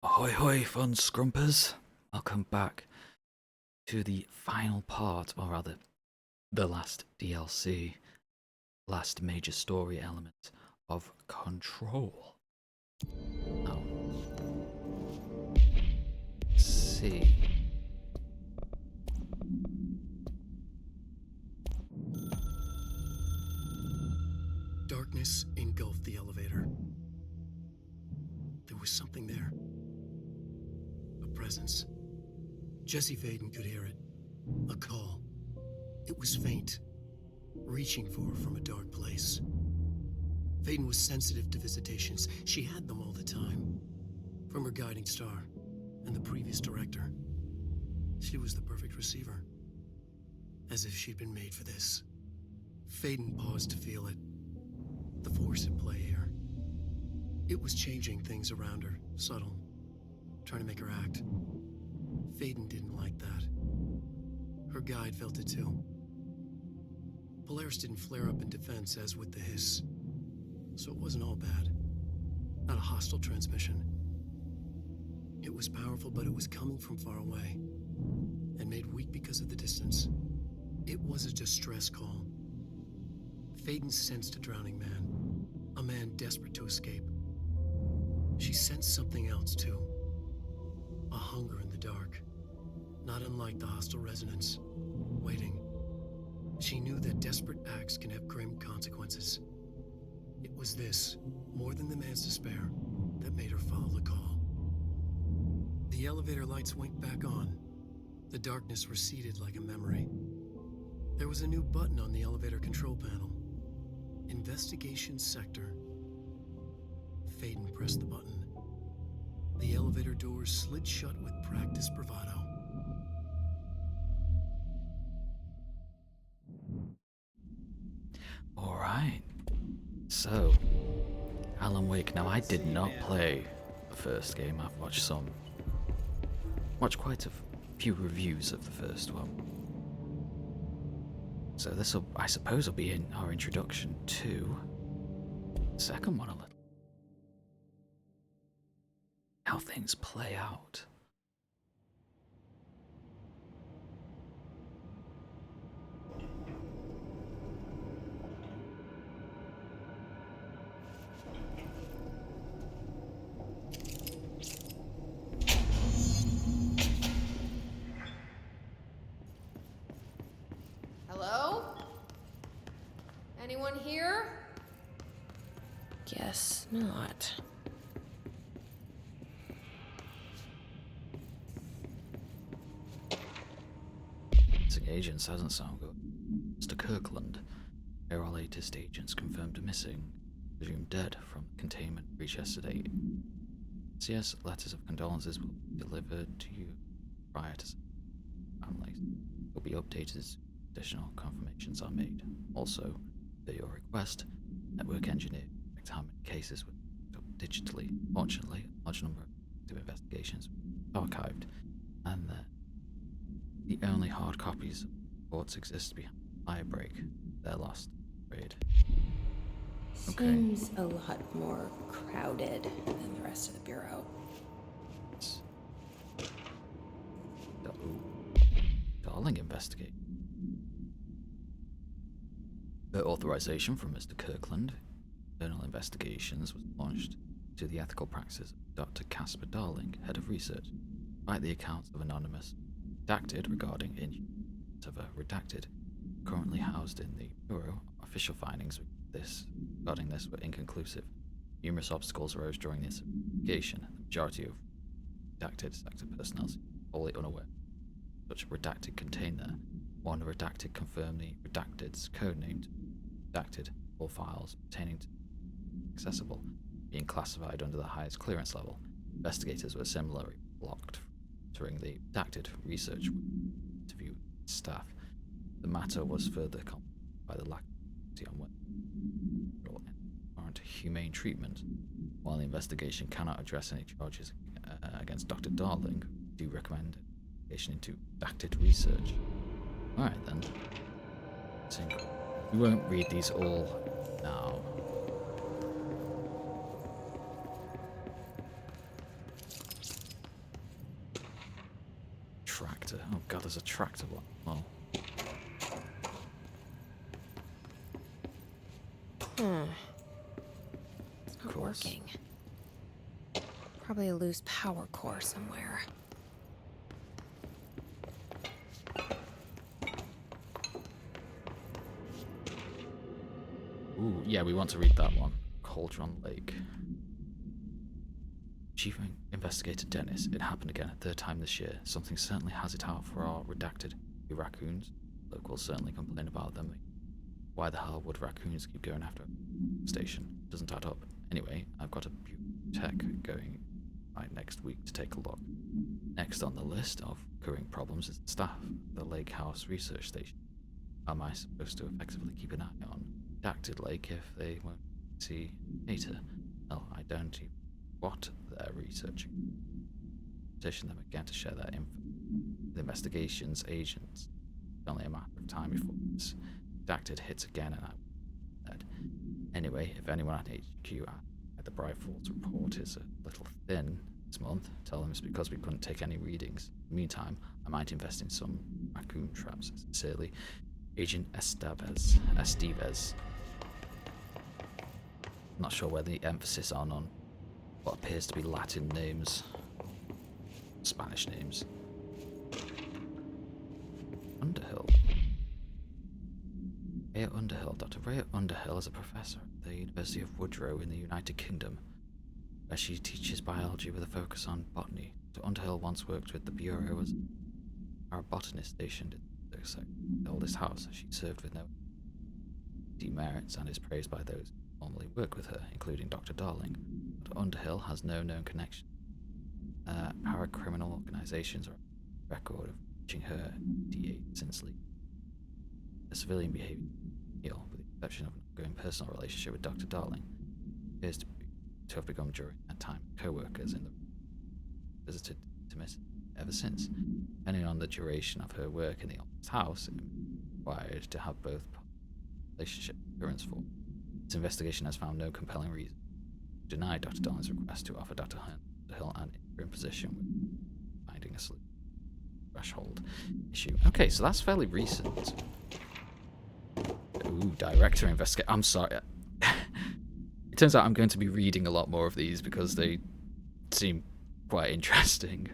Ahoy hoy fun scrumpers! Welcome back to the final part, or rather, the last DLC, last major story element of Control. Now, let's see. Darkness engulfed the elevator. There was something there. A presence. Jesse Faden could hear it. A call. It was faint, reaching for her from a dark place. Faden was sensitive to visitations. She had them all the time. From her guiding star and the previous director. She was the perfect receiver. As if she'd been made for this. Faden paused to feel it. The force at play here. It was changing things around her, subtle, trying to make her act. Faden didn't like that. Her guide felt it too. Polaris didn't flare up in defense as with the hiss, so it wasn't all bad. Not a hostile transmission. It was powerful, but it was coming from far away, and made weak because of the distance. It was a distress call. Faden sensed a drowning man, a man desperate to escape. She sensed something else too. A hunger in the dark, not unlike the hostile resonance, waiting. She knew that desperate acts can have grim consequences. It was this, more than the man's despair, that made her follow the call. The elevator lights winked back on. The darkness receded like a memory. There was a new button on the elevator control panel. Investigation Sector. Faden pressed the button. The elevator doors slid shut with practiced bravado. Alright, so, Alan Wake. Now, I did not play the first game. I've watched quite a few reviews of the first one. So this'll, I suppose, will be in our introduction to the second one a little. How things play out. Hello? Anyone here? Guess not. Missing agents doesn't sound good. Mr. Kirkland, where our latest agents confirmed missing, presumed dead from containment breach yesterday. CS letters of condolences will be delivered to you prior to families. Will be updated as additional confirmations are made. Also, at your request, network engineer checked how many cases were picked up digitally. Fortunately, a large number of investigations were archived, and the only hard copies of reports exist behind the firebreak. They're lost. Afraid. Okay. Seems a lot more crowded than the rest of the bureau. Darling investigate. The authorization from Mr. Kirkland, internal investigations, was launched to the ethical practices of Dr. Casper Darling, head of research, despite the accounts of anonymous redacted regarding of a redacted currently housed in the bureau. Official findings regarding this were inconclusive. Numerous obstacles arose during this investigation. The majority of redacted sector personnel seemed wholly unaware such redacted contained there. One redacted confirmed the redacted's codenamed redacted all files pertaining to accessible, being classified under the highest clearance level. Investigators were similarly blocked during the redacted research interview staff. The matter was further complicated by the lack of clarity on whether warrant humane treatment. While the investigation cannot address any charges against Dr. Darling, we do recommend investigation into redacted research. Alright then. We won't read these all now. tractor. Oh god, there's a tractor block. Oh. It's not course. working. Probably a loose power core somewhere. Ooh, yeah, we want to read that one. Cauldron Lake. Chief Investigator Dennis, it happened again, a third time this year. Something certainly has it out for our redacted raccoons. Locals certainly complain about them. Why the hell would raccoons keep going after a station? Doesn't add up. Anyway, I've got a tech going by next week to take a look. Next on the list of recurring problems is the staff at the Lake House Research Station. How am I supposed to effectively keep an eye on redacted Lake if they won't see data? Well, I don't even what they're researching. Petition them again to share that info. The investigations agents. It's only a matter of time before this redacted hits again, and I said. Anyway, if anyone at HQ at the Bright Falls report is a little thin this month, tell them it's because we couldn't take any readings. In the meantime, I might invest in some raccoon traps. Sincerely, Agent Estevez. Not sure where the emphasis on what appears to be Latin names, Spanish names. Underhill. Ray Underhill. Dr. Ray Underhill is a professor at the University of Woodrow in the United Kingdom, where she teaches biology with a focus on botany. Dr. Underhill once worked with the Bureau as our botanist stationed in the oldest house. She served with no demerits and is praised by those who normally work with her, including Dr. Darling. Dr. Underhill has no known connection. Paracriminal organizations are a record of reaching her DA since leaving. Her civilian behavior, with the exception of an ongoing personal relationship with Dr. Darling, appears to have begun during that time. Co-workers in the visited to miss ever since. Depending on the duration of her work in the oldest house, it required to have both relationship occurrence for. This investigation has found no compelling reason to deny Dr. Darling's request to offer Dr. Hill an interim position with finding a solution. Threshold issue. Okay, so that's fairly recent. Ooh, director investigate. I'm sorry. It turns out I'm going to be reading a lot more of these because they seem quite interesting.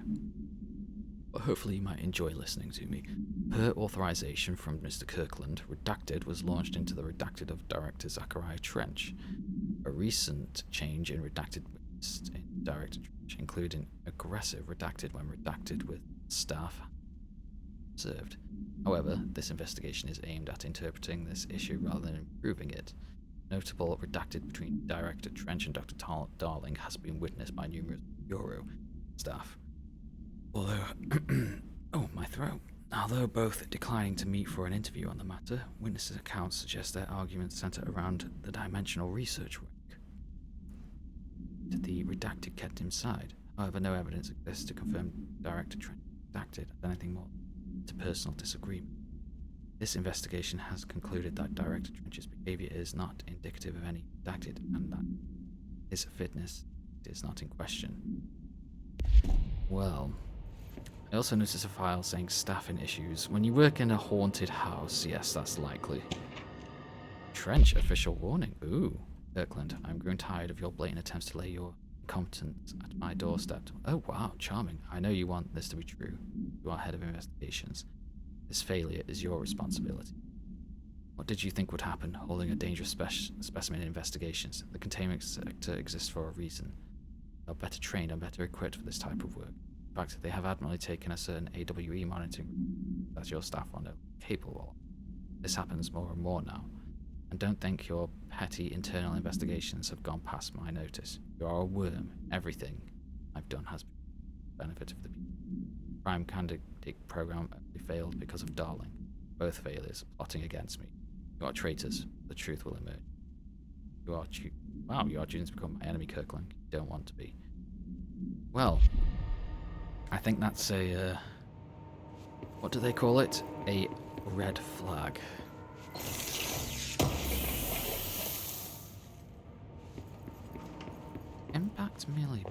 But hopefully you might enjoy listening to me. Per authorization from Mr. Kirkland, Redacted was launched into the Redacted of Director Zachariah Trench. A recent change in Redacted in Director Trench, including aggressive Redacted when redacted with staff observed. However, this investigation is aimed at interpreting this issue rather than improving it. Notable redacted between Director Trench and Dr. Darling has been witnessed by numerous Bureau staff. Although, oh, my throat. Although both declining to meet for an interview on the matter, witnesses' accounts suggest their arguments centre around the dimensional research work the redacted kept inside. However, no evidence exists to confirm Director Trench redacted as anything more to personal disagreement. This investigation has concluded that Director Trench's behaviour is not indicative of any redacted and that his fitness is not in question. Well, I also noticed a file saying staffing issues. When you work in a haunted house, yes, that's likely. Trench official warning. Ooh, Kirkland, I'm growing tired of your blatant attempts to lay your incompetence at my doorstep. Oh wow, charming. I know you want this to be true. You are head of investigations. This failure is your responsibility. What did you think would happen holding a dangerous specimen in investigations? The containment sector exists for a reason. They are better trained and better equipped for this type of work. In fact, they have admirably taken a certain AWE monitoring that your staff are no capable of. This happens more and more now. And don't think your petty internal investigations have gone past my notice. You are a worm. Everything I've done has been for the benefit of the people. Crime candidate program only failed because of Darling. Both failures plotting against me. You are traitors. The truth will emerge. You are choosing to become my enemy, Kirkland. You don't want to be. Well, I think that's a what do they call it? A red flag. Impact millipede.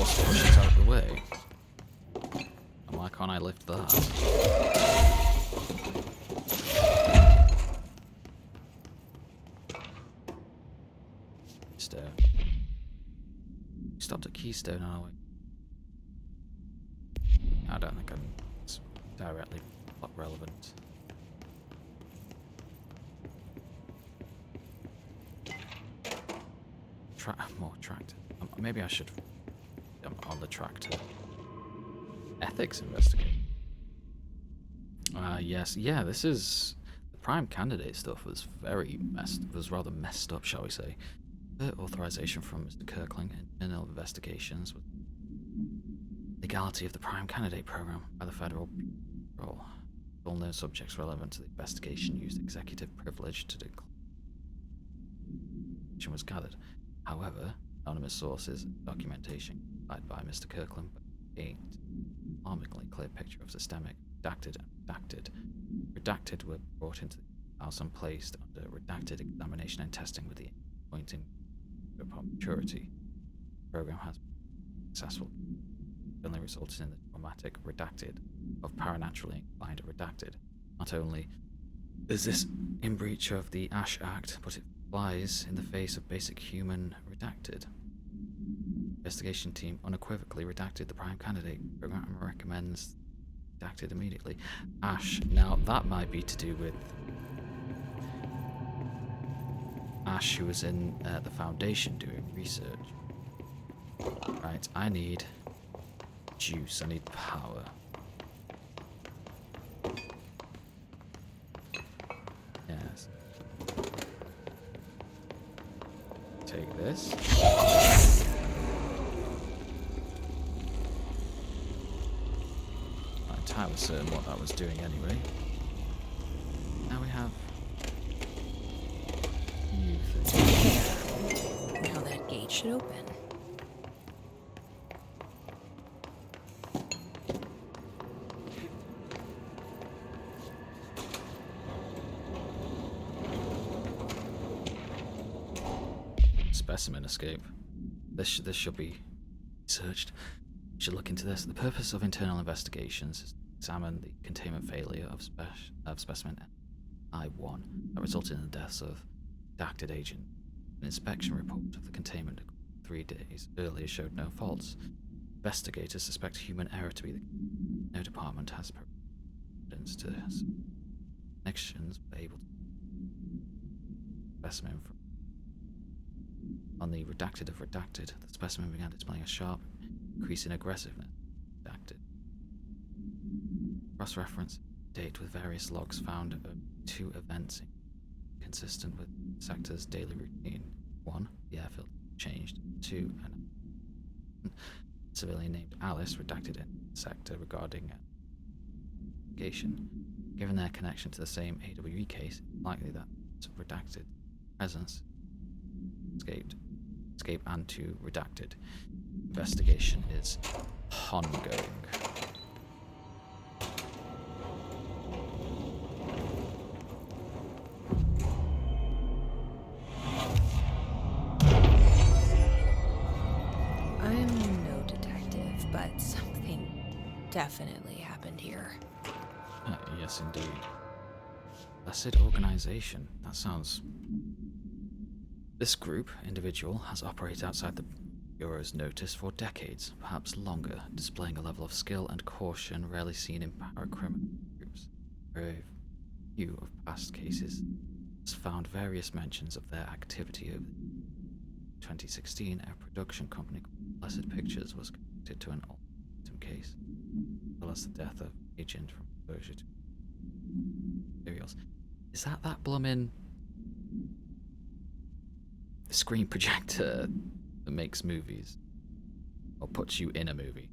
push it out of the way. And why can't I lift that? Keystone. Stopped at Keystone, are we? I don't think it's directly plot relevant. More tractor. Maybe I should on the tractor. Ethics investigate. Yes, yeah. This is the prime candidate stuff was rather messed up, shall we say? The authorization from Mr. Kirkland and internal investigations with legality of the prime candidate program by the federal bureau. All known subjects relevant to the investigation used executive privilege to declare was gathered. However, anonymous sources documentation provided by Mr. Kirkland gained an alarmingly clear picture of systemic redacted and redacted. Redacted were brought into the house and placed under redacted examination and testing with the pointing upon maturity. The program has been successful. Only resulted in the traumatic redacted of paranaturally inclined redacted. Not only is this in breach of the Ash Act, but it flies in the face of basic human redacted. Investigation team unequivocally redacted the prime candidate program and recommends redacted immediately. Ash, now that might be to do with Ash, who was in the Foundation doing research. Right, I need juice, I need power. Yes. Take this. I'm entirely certain what that was doing anyway. Now we have new things. Now that gate should open. Specimen escape. This should be searched. We should look into this. The purpose of internal investigations is to examine the containment failure of specimen I-1 that resulted in the deaths of redacted agent. An inspection report of the containment 3 days earlier showed no faults. Investigators suspect human error to be the case. No department has evidence to this. Connections were able to specimen from on the redacted of redacted, the specimen began displaying a sharp increase in aggressiveness. Redacted. Cross-reference date with various logs found 2 events consistent with the sector's daily routine. 1, the air filter changed. 2, a civilian named Alice redacted in the sector regarding investigation. Given their connection to the same AWE case, it's likely that redacted presence escape and to redacted. Investigation is ongoing. I'm no detective, but something definitely happened here. Yes, indeed. Blessed organization. That sounds... This group, individual, has operated outside the Bureau's notice for decades, perhaps longer, displaying a level of skill and caution rarely seen in paracriminal groups. A review of past cases has found various mentions of their activity over 2016. A production company called Blessed Pictures was connected to an ultimatum case, as well as the death of agent from exposure to materials. Is that bloomin' screen projector that makes movies or puts you in a movie?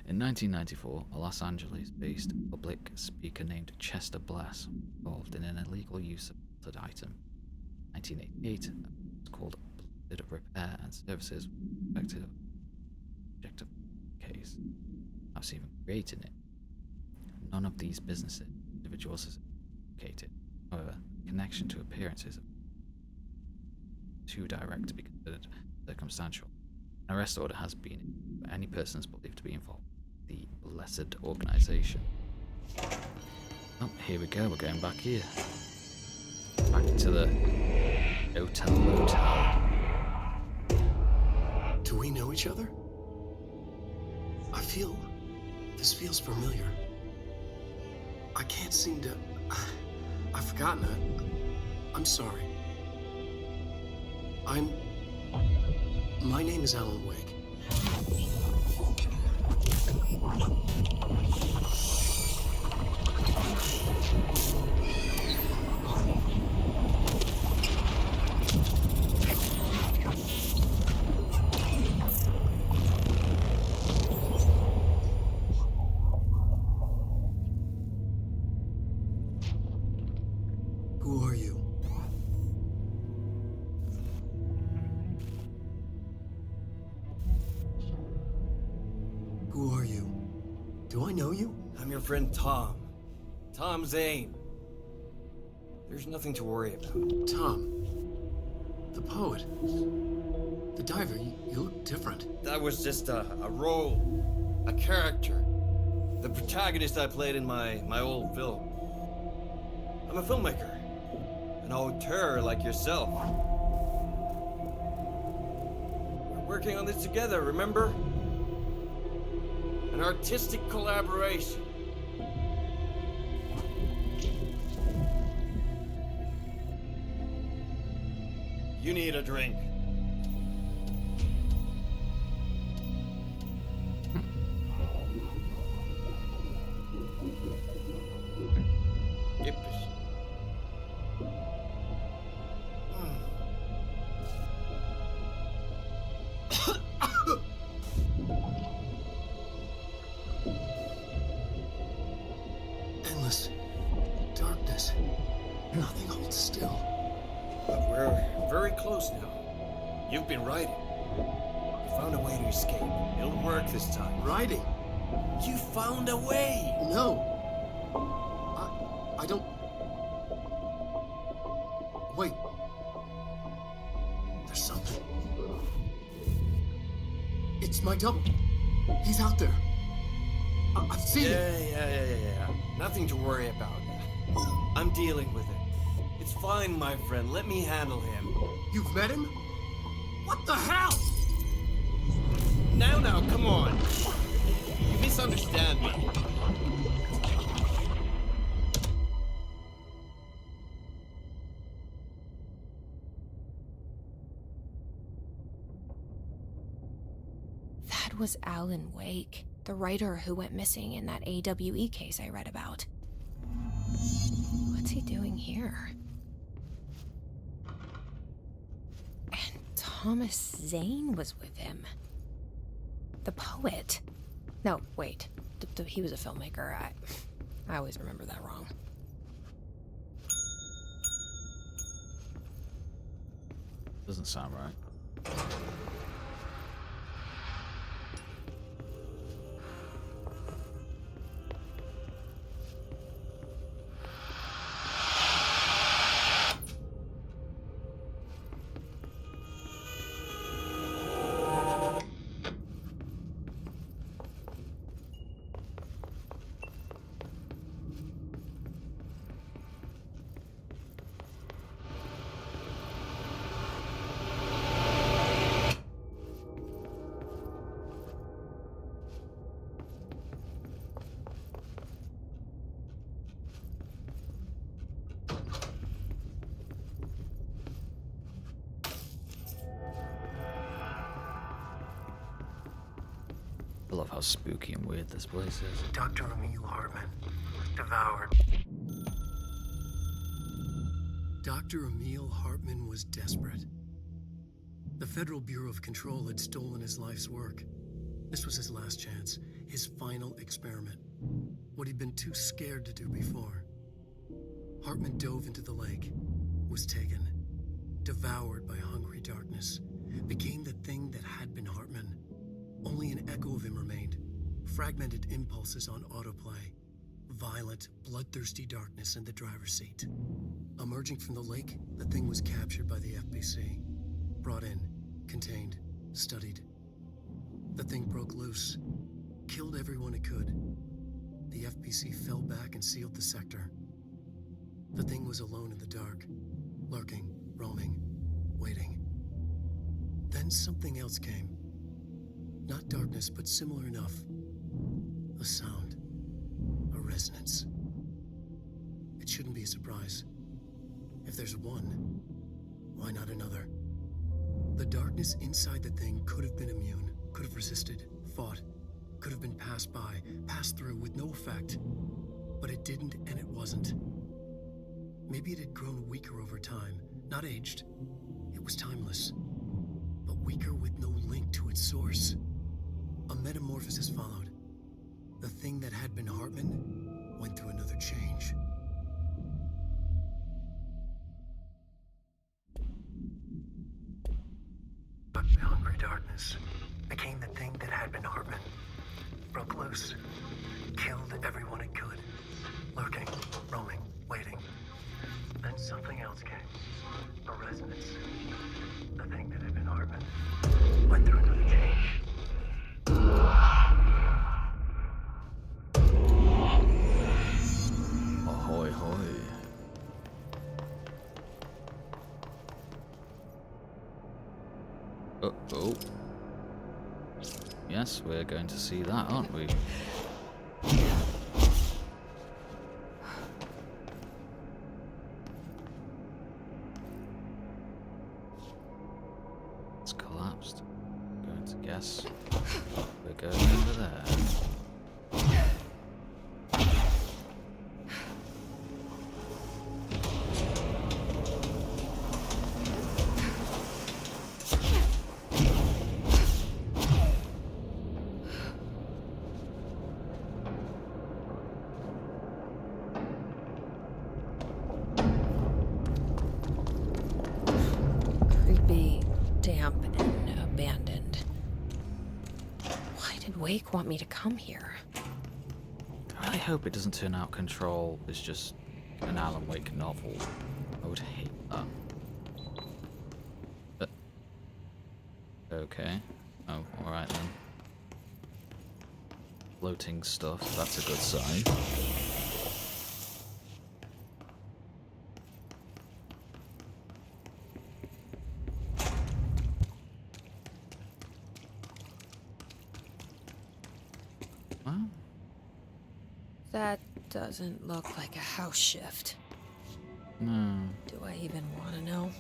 In 1994, a Los Angeles-based public speaker named Chester Blass was involved in an illegal use of a altered item. In 1988, it was called Blessed Repair and Services respected object of the case. I was even creating it. None of these businesses individuals is indicated. However, connection to appearances of too direct to be considered circumstantial. An arrest order has been any persons believed to be involved in the Blessed Organization. Oh, here we go, we're going back here. Back to the Hotel Motel. Do we know each other? This feels familiar. I can't seem to... I've forgotten it. I'm sorry. My name is Alan Wake. Who are you? Who are you? Do I know you? I'm your friend Tom. Tom Zane. There's nothing to worry about. Tom. The poet. The diver. You look different. That was just a role. A character. The protagonist I played in my old film. I'm a filmmaker. An auteur like yourself. We're working on this together, remember? An artistic collaboration. You need a drink. Yippish. Endless darkness. Nothing holds still. But we're very close now. You've been writing. You found a way to escape. It'll work this time. Riding. You found a way! No. I don't... Wait. There's something. It's my double. He's out there. I've seen it. Yeah. Nothing to worry about. I'm dealing with it. It's fine, my friend. Let me handle him. You've met him? What the hell? Now, come on. You misunderstand me. That was Alan Wake, the writer who went missing in that AWE case I read about. What's he doing here? And Thomas Zane was with him. The poet. No, wait. He was a filmmaker. I always remember that wrong. Doesn't sound right. I love how spooky and weird this place is. Dr. Emil Hartman. Devoured. Dr. Emil Hartman was desperate. The Federal Bureau of Control had stolen his life's work. This was his last chance, his final experiment. What he'd been too scared to do before. Hartman dove into the lake, was taken, devoured by hungry darkness, became the thing that had been Hartman. Only an echo of him remained, fragmented impulses on autoplay, violent, bloodthirsty darkness in the driver's seat. Emerging from the lake, the thing was captured by the FBC, brought in, contained, studied. The thing broke loose, killed everyone it could. The FPC fell back and sealed the sector. The thing was alone in the dark, lurking, roaming, waiting. Then something else came. Not darkness, but similar enough. A sound. A resonance. It shouldn't be a surprise. If there's one, why not another? The darkness inside the thing could have been immune, could have resisted, fought, could have been passed by, passed through with no effect. But it didn't, and it wasn't. Maybe it had grown weaker over time, not aged. It was timeless, but weaker with no link to its source. A metamorphosis followed. The thing that had been Hartman went through another change. But the hungry darkness became the thing that had been Hartman. Broke loose, killed everyone it could. Lurking, roaming, waiting. Then something else came. A resonance. The thing that had been Hartman went through another change. Ahoy, hoy. Oh. Yes, we're going to see that, aren't we? It's collapsed. I'm going to guess we're going over there. Creepy, damp, and abandoned. Why did Wake want me to come here? I really hope it doesn't turn out Control is just an Alan Wake novel. I would hate that. But, okay. Oh, alright then. Floating stuff, that's a good sign. Well, That doesn't look like a house shift. no. Do I even want to know?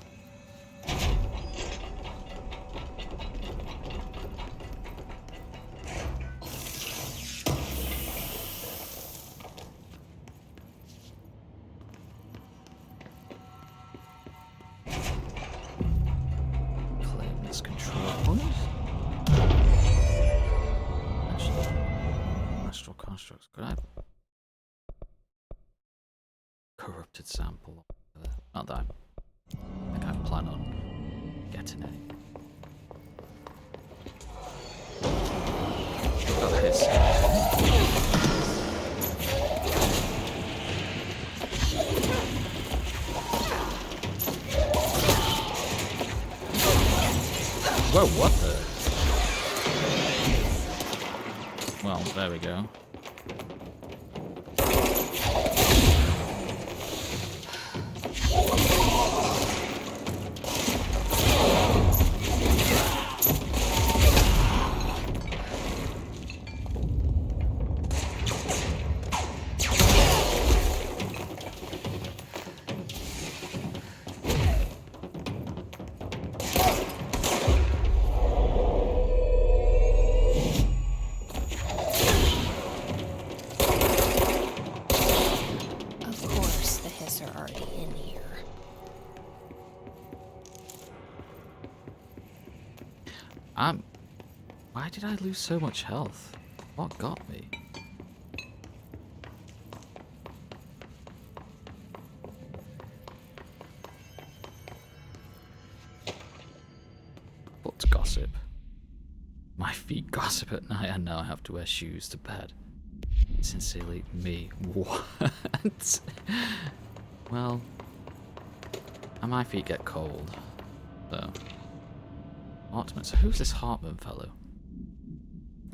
Claim this control point. Actually, astral constructs. Could I? Corrupted sample. Not that I think I plan on getting any. Got his. Whoa, what the? Well, there we go. Of course, the Hiss are already in here. Why did I lose so much health? What got me? Foot gossip. My feet gossip at night and now I have to wear shoes to bed. Sincerely, me. What? Well, and my feet get cold. So, Hartman. So who's this Hartman fellow?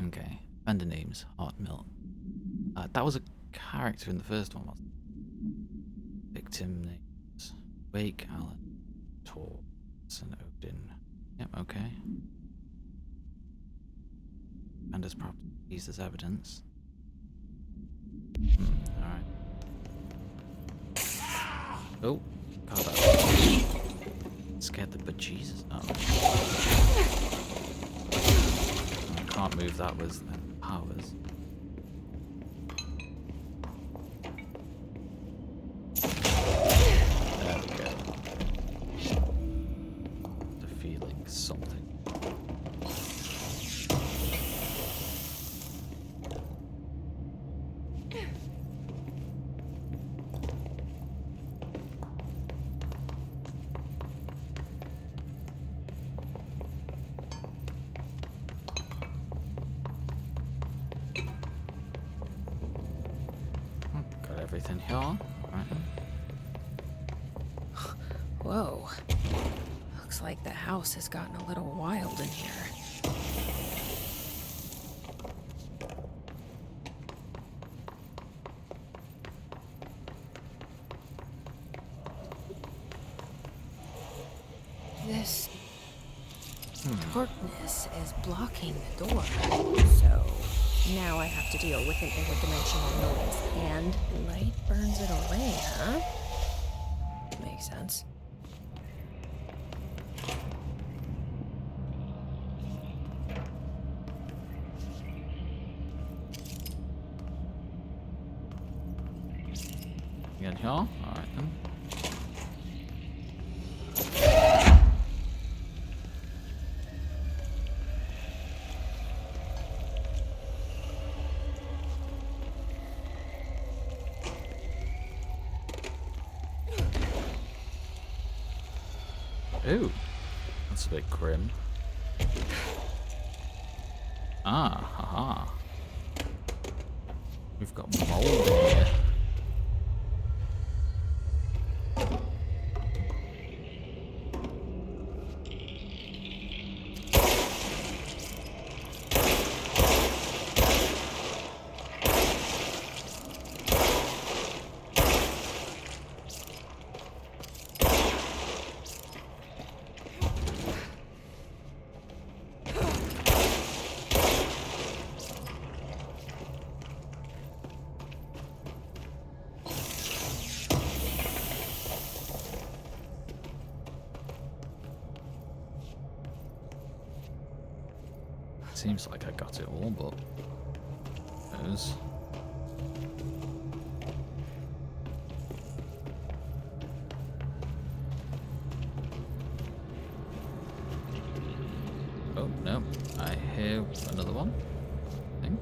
Okay. Vendor names, Hard Mill. That was a character in the first one, wasn't it? Victim names. Wake, Alan, Tor, and Odin. Yep, okay. Vendor's property used as evidence. Alright. Oh, God, that scared the bejesus out of me. I can't move that with powers. There we go. The feeling something. Got everything here. Right. Whoa. Looks like the house has gotten a little wild in here. This darkness is blocking the door. So now I have to deal with an interdimensional noise, and light burns it away, huh? Makes sense. You in here? Alright then. Ooh, that's a bit grim. Ah, haha. We've got mold in here. Seems like I got it all, but those. Oh no, I hear another one, I think.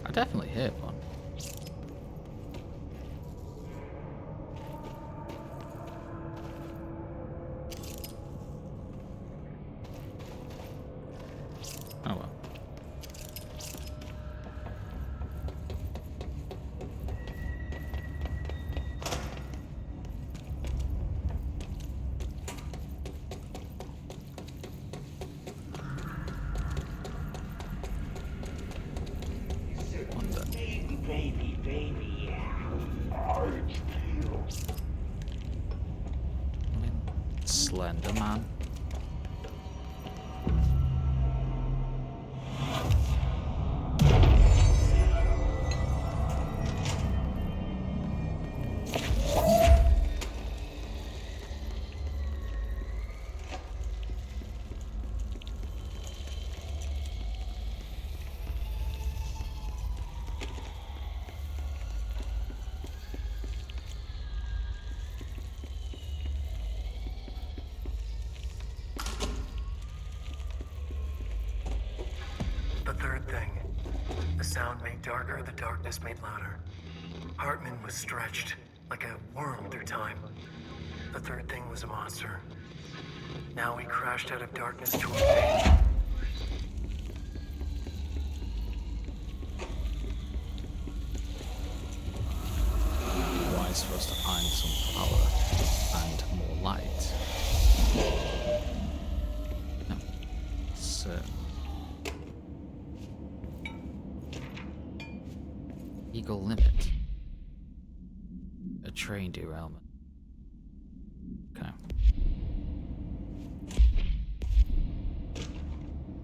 I definitely hit one. Oh well. Wonder. Slender Man. The sound made darker, the darkness made louder. Hartman was stretched, like a worm through time. The third thing was a monster. Now he crashed out of darkness to a page. Wise for us to find some power and more light. No. So. Eagle Limit. A train derailment. Okay.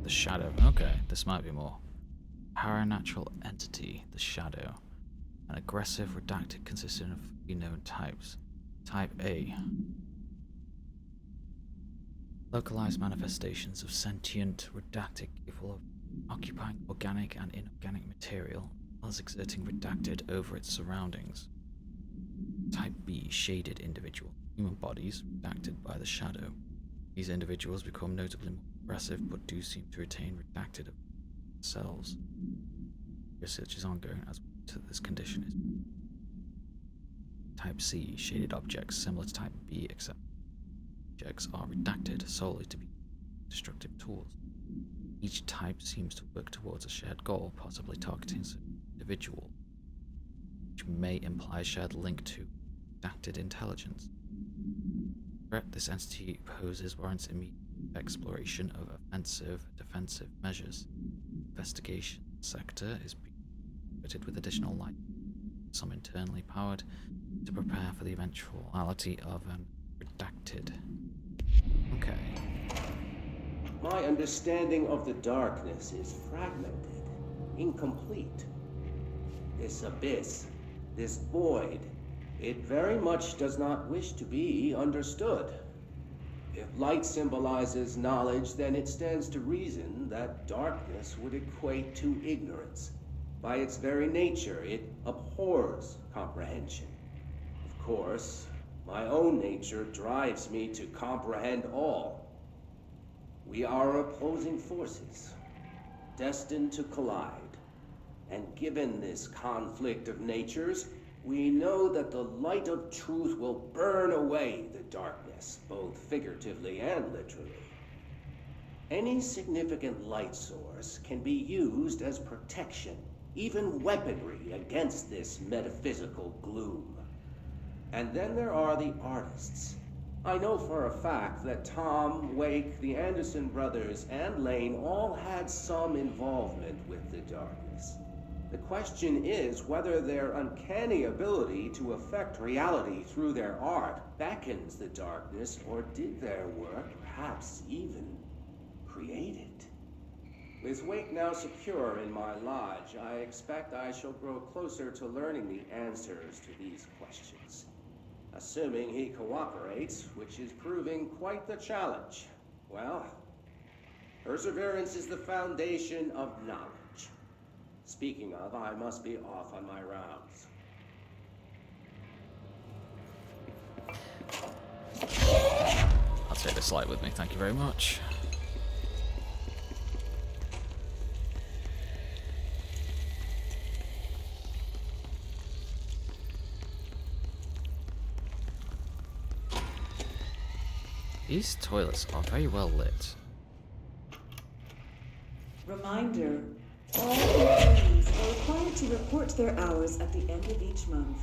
The Shadow. Okay, this might be more. Paranatural entity, the Shadow. An aggressive redacted consisting of 3 known types. Type A. Localized manifestations of sentient redacted capable of occupying organic and inorganic material, as exerting redacted over its surroundings. Type B. Shaded individual. Human bodies redacted by the Shadow. These individuals become notably more aggressive but do seem to retain redacted of themselves. Research is ongoing as to this condition is. Type C. Shaded objects similar to Type B, except objects are redacted solely to be destructive tools. Each type seems to work towards a shared goal, possibly targeting an individual, which may imply a shared link to redacted intelligence. The threat this entity poses warrants immediate exploration of offensive, defensive measures. Investigation sector is being fitted with additional light, some internally powered, to prepare for the eventuality of an redacted. Okay. My understanding of the darkness is fragmented, incomplete. This abyss, this void, it very much does not wish to be understood. If light symbolizes knowledge, then it stands to reason that darkness would equate to ignorance. By its very nature, it abhors comprehension. Of course, my own nature drives me to comprehend all. We are opposing forces, destined to collide. And given this conflict of natures, we know that the light of truth will burn away the darkness, both figuratively and literally. Any significant light source can be used as protection, even weaponry against this metaphysical gloom. And then there are the artists. I know for a fact that Tom, Wake, the Anderson brothers, and Lane all had some involvement with the darkness. The question is whether their uncanny ability to affect reality through their art beckons the darkness, or did their work perhaps even create it? With Wake now secure in my lodge, I expect I shall grow closer to learning the answers to these questions. Assuming he cooperates, which is proving quite the challenge. Well, perseverance is the foundation of knowledge. Speaking of, I must be off on my rounds. I'll take this light with me, thank you very much. These toilets are very well lit. Reminder, all employees are required to report their hours at the end of each month.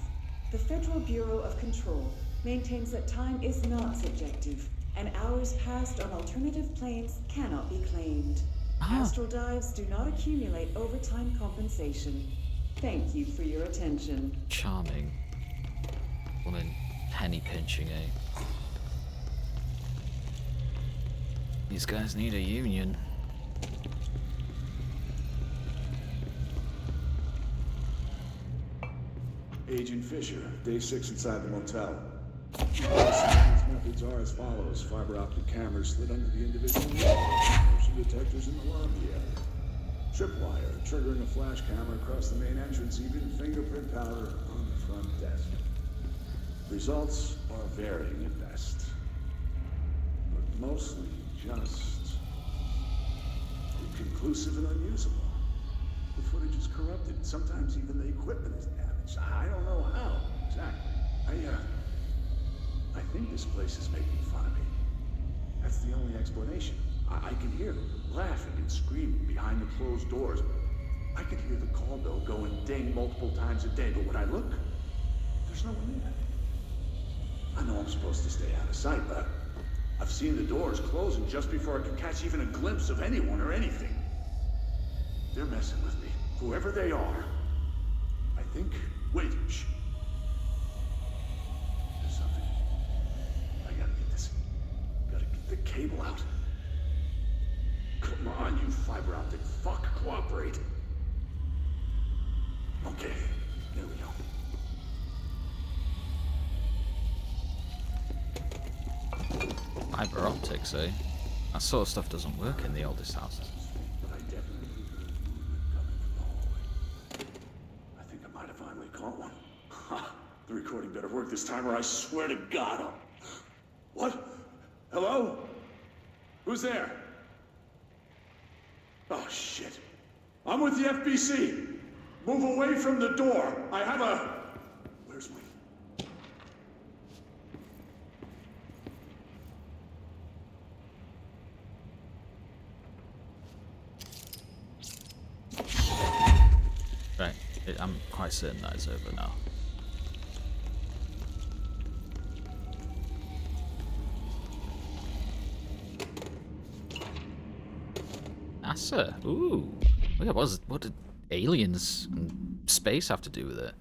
The Federal Bureau of Control maintains that time is not subjective, and hours passed on alternative planes cannot be claimed. Astral dives do not accumulate overtime compensation. Thank you for your attention. Charming. Woman penny pinching, eh? These guys need a union. Agent Fisher, day 6 inside the motel. These methods are as follows. Fiber optic cameras slid under the individual walls. Motion detectors in the lobby area. Tripwire triggering a flash camera across the main entrance. Even fingerprint powder on the front desk. Results are varying at best, but mostly just inconclusive and unusable. footage is corrupted. Sometimes even the equipment is damaged. I don't know how exactly. I think this place is making fun of me. That's the only explanation. I can hear them laughing and screaming behind the closed doors. I can hear the call bell going ding multiple times a day, but when I look, there's no one there. I know I'm supposed to stay out of sight, but I've seen the doors closing just before I can catch even a glimpse of anyone or anything. They're messing with me, whoever they are. I think... Wait, shh. There's something. I gotta get this. Gotta get the cable out. Come on, you fiber optic fuck, cooperate. Okay, there we go. Fiber optics, eh? That sort of stuff doesn't work in the oldest houses. But I definitely heard movement coming from the hallway. I think I might have finally caught one. Ha! The recording better work this time, or I swear to God I'll... What? Hello? Who's there? Oh, shit. I'm with the FBC. Move away from the door. I have a... Where's my... Right, I'm quite certain that is over now. NASA? Ooh. What did aliens and space have to do with it?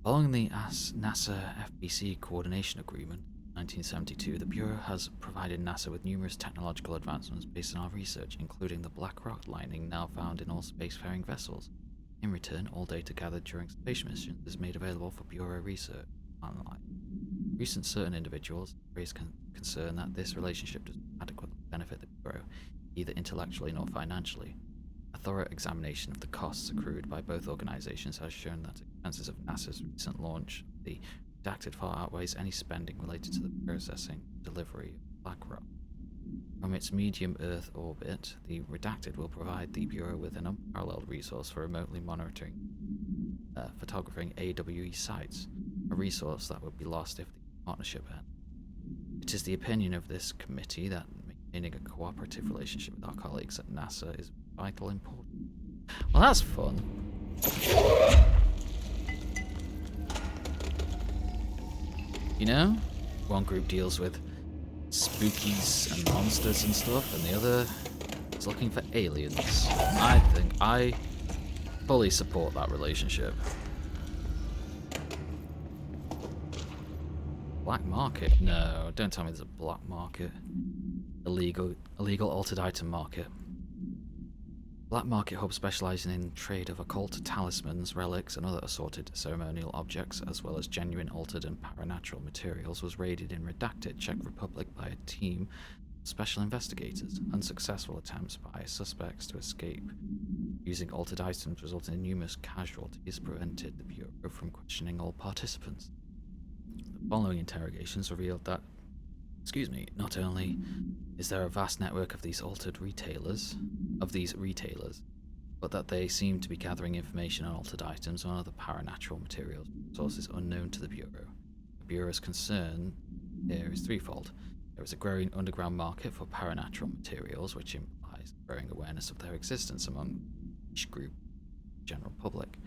Following the NASA FBC Coordination Agreement in 1972, the Bureau has provided NASA with numerous technological advancements based on our research, including the black rock lightning now found in all spacefaring vessels. In return, all data gathered during space missions is made available for Bureau research. Recent certain individuals raised concern that this relationship does not adequately benefit the Bureau, either intellectually nor financially. A thorough examination of the costs accrued by both organizations has shown that expenses of NASA's recent launch of the redacted far outweighs any spending related to the processing and delivery of black rock. From its medium Earth orbit, the redacted will provide the Bureau with an unparalleled resource for remotely monitoring photographing AWE sites, a resource that would be lost if the partnership ends. It is the opinion of this committee that maintaining a cooperative relationship with our colleagues at NASA is vital important. Well, that's fun. You know, one group deals with spookies and monsters and stuff, and the other is looking for aliens. I think I fully support that relationship. Black market? No, don't tell me there's a black market. Illegal altered item market. Black market hub specializing in trade of occult talismans, relics, and other assorted ceremonial objects, as well as genuine altered and paranatural materials, was raided in redacted Czech Republic by a team of special investigators. Unsuccessful attempts by suspects to escape using altered items resulting in numerous casualties prevented the Bureau from questioning all participants. The following interrogations revealed that, not only is there a vast network of these retailers, but that they seem to be gathering information on altered items and other paranatural materials, sources unknown to the Bureau. The Bureau's concern here is threefold. There is a growing underground market for paranatural materials, which implies growing awareness of their existence among each group, the general public.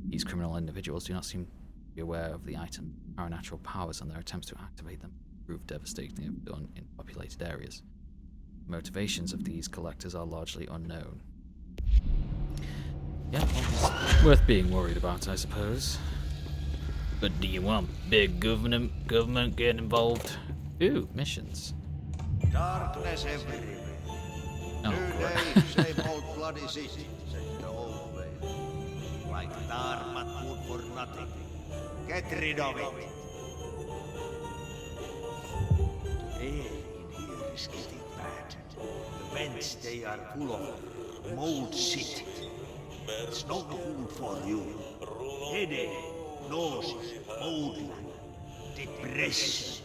These criminal individuals do not seem to be aware of the item's paranatural powers, and their attempts to activate them prove devastating if done in populated areas. The motivations of these collectors are largely unknown. Yeah, well, it's worth being worried about, I suppose. But do you want big government getting involved? Ooh, missions. Darkness everywhere. Oh, New great. day, same old bloody city, says the old way. Like Dharma good for nothing. Get rid of it. Air in here is getting bad. The vents, they are full of mold shit. It's not good for you. Headache, nausea, mold, depression.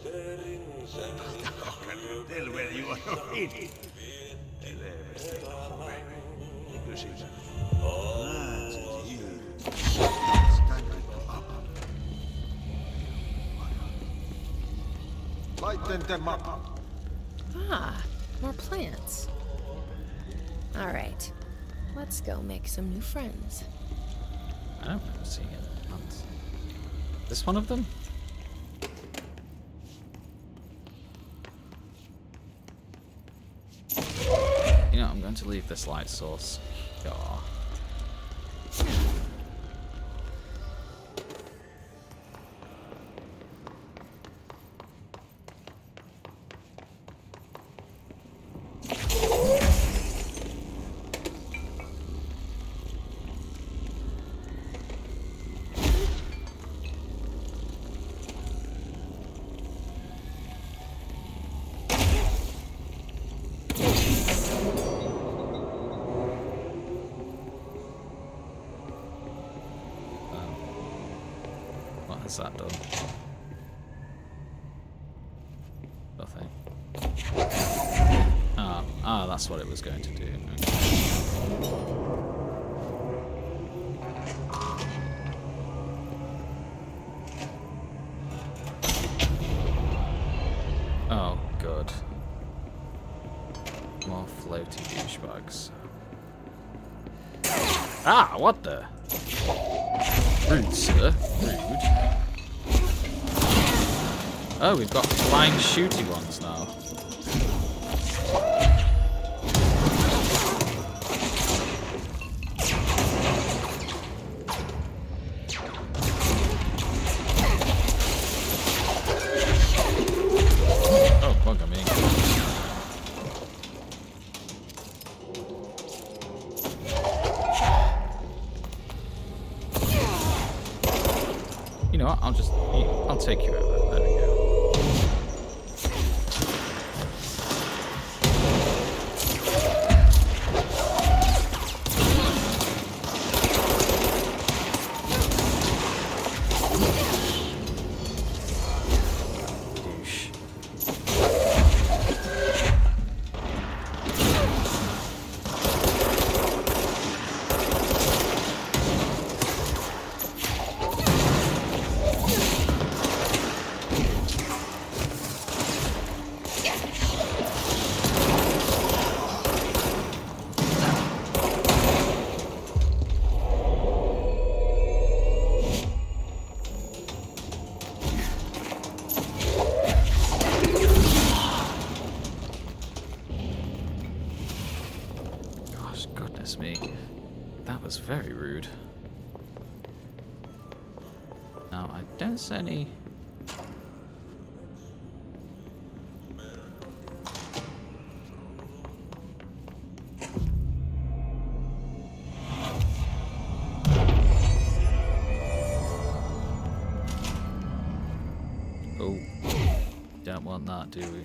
How can you tell whether you are not eating? Kysymys. Ah, more plants. Alright, let's go make some new friends. I don't remember seeing it once. This one of them? You know, I'm going to leave this light source. Aw. What has that done? Nothing. Ah, that's what it was going to do. Oh, good. More floaty douchebags. Ah, what the? Rude, sir. Rude. Oh, we've got flying shooty ones now. Oh, bugger me. You know what? I'll take you over. There we go. Douche. Gosh, goodness me. That was very rude. Now, I don't see any... Oh, don't want that, do we?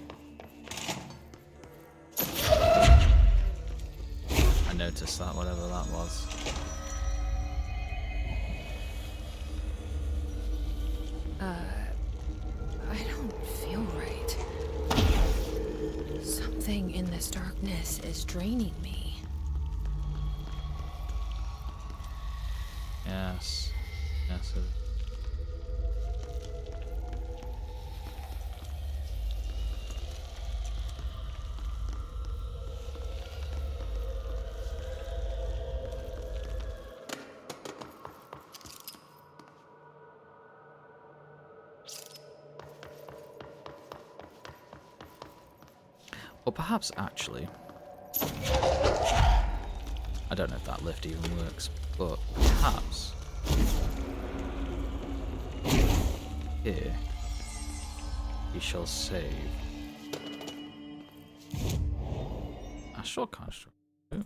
I noticed that, whatever that was. I don't feel right. Something in this darkness is draining me. Yes. Yes. Or perhaps actually, I don't know if that lift even works, but perhaps here we shall save astral construct. Ooh.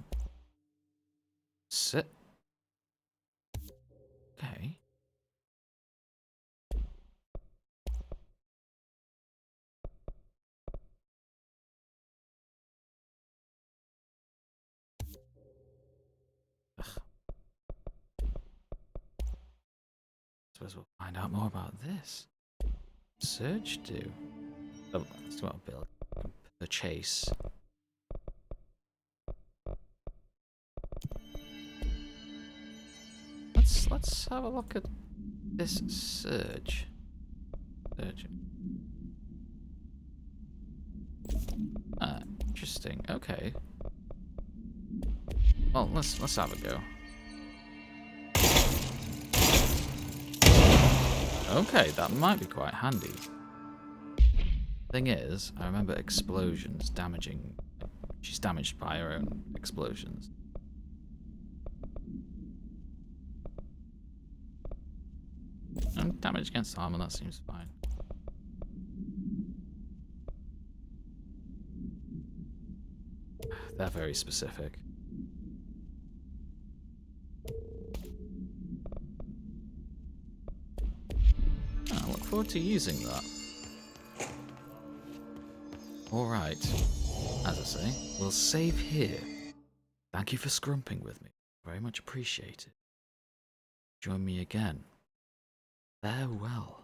Sit. Okay. Suppose we'll find out more about this. Surge do. Oh, let's do what build. Purchase. Let's have a look at this surge. Surge. Interesting. Okay. Well, let's have a go. Okay, that might be quite handy. Thing is, I remember explosions damaging. She's damaged by her own explosions. And damage against armor, that seems fine. They're very specific. I look forward to using that. Alright, as I say, we'll save here. Thank you for scrumping with me. Very much appreciated. Join me again. Farewell.